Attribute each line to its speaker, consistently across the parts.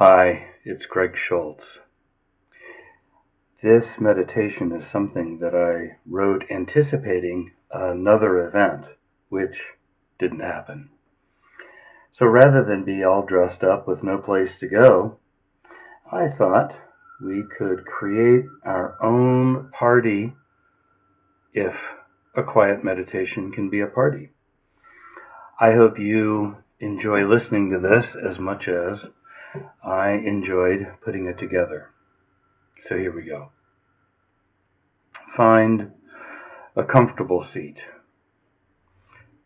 Speaker 1: Hi, it's Greg Schultz. This meditation is something that I wrote anticipating another event, which didn't happen. So rather than be all dressed up with no place to go, I thought we could create our own party if a quiet meditation can be a party. I hope you enjoy listening to this as much as I enjoyed putting it together. So here we go. Find a comfortable seat,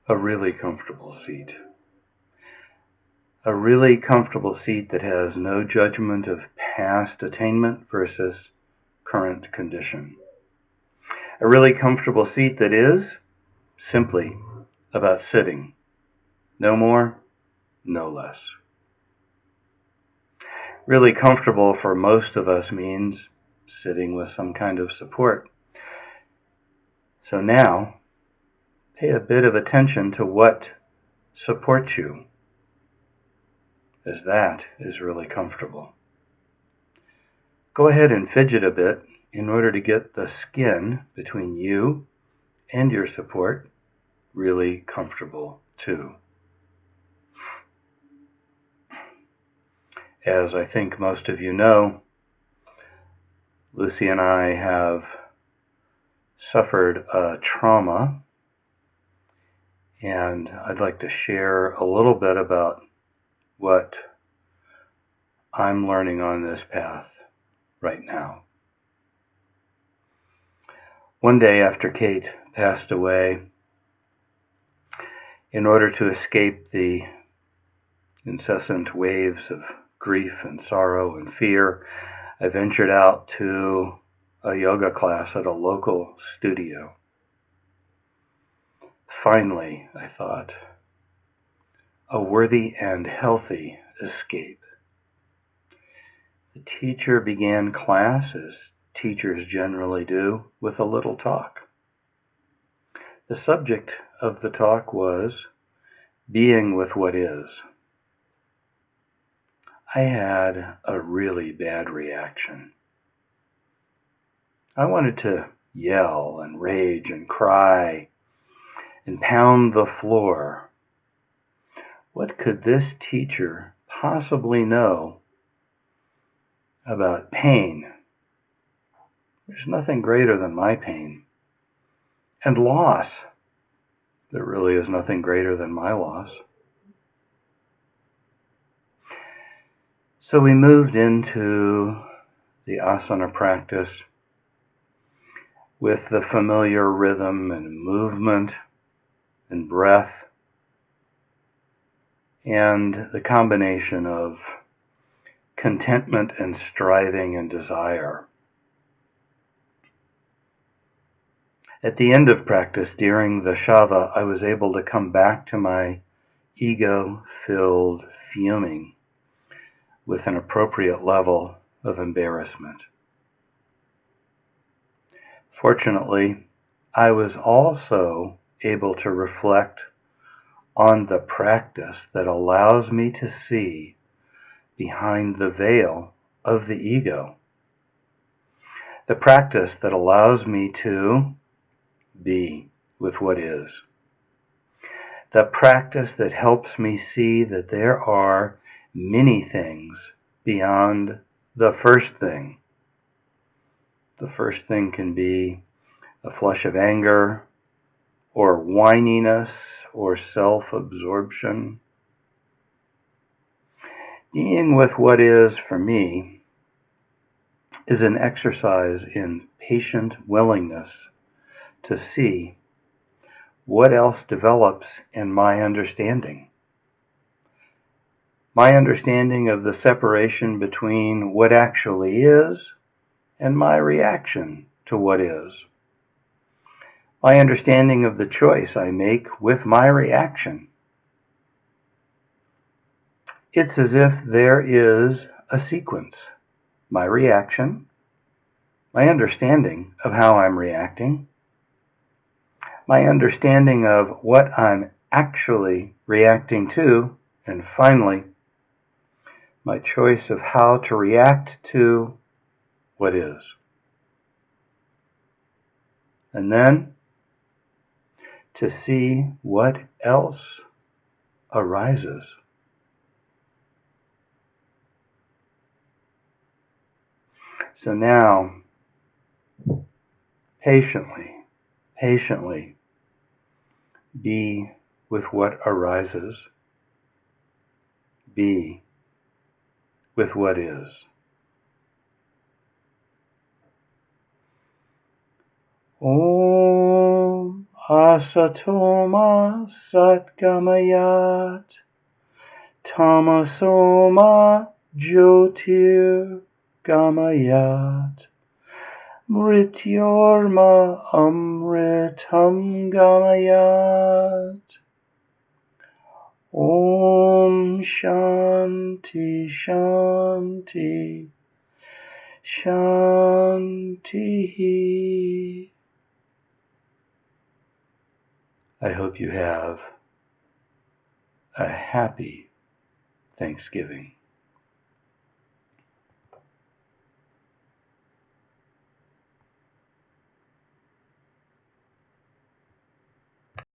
Speaker 1: a really comfortable seat. A really comfortable seat that has no judgment of past attainment versus current condition. A really comfortable seat that is simply about sitting. No more, no less. Really comfortable for most of us means sitting with some kind of support. So now, pay a bit of attention to what supports you, as that is really comfortable. Go ahead and fidget a bit in order to get the skin between you and your support really comfortable too. As I think most of you know, Lucy and I have suffered a trauma, and I'd like to share a little bit about what I'm learning on this path right now. One day after Kate passed away, in order to escape the incessant waves of grief and sorrow and fear, I ventured out to a yoga class at a local studio. Finally, I thought, a worthy and healthy escape. The teacher began class, as teachers generally do, with a little talk. The subject of the talk was being with what is. I had a really bad reaction. I wanted to yell and rage and cry and pound the floor. What could this teacher possibly know about pain? There's nothing greater than my pain. And loss. There really is nothing greater than my loss. So we moved into the asana practice with the familiar rhythm and movement and breath and the combination of contentment and striving and desire. At the end of practice, during the shava, I was able to come back to my ego-filled fuming with an appropriate level of embarrassment. Fortunately, I was also able to reflect on the practice that allows me to see behind the veil of the ego. The practice that allows me to be with what is. The practice that helps me see that there are many things beyond the first thing. The first thing can be a flush of anger, or whininess, or self-absorption. Being with what is, for me, is an exercise in patient willingness to see what else develops in my understanding. My understanding of the separation between what actually is and my reaction to what is. My understanding of the choice I make with my reaction. It's as if there is a sequence. My reaction, my understanding of how I'm reacting, my understanding of what I'm actually reacting to, and finally, my choice of how to react to what is. And then to see what else arises. So now, patiently be with what arises. Be with what is. Om Asatoma Satgamayat Tamasoma Jyotir Gamayat Mrityorma Amritam Gamayat. Om Shanti Shanti Shanti. I hope you have a happy Thanksgiving.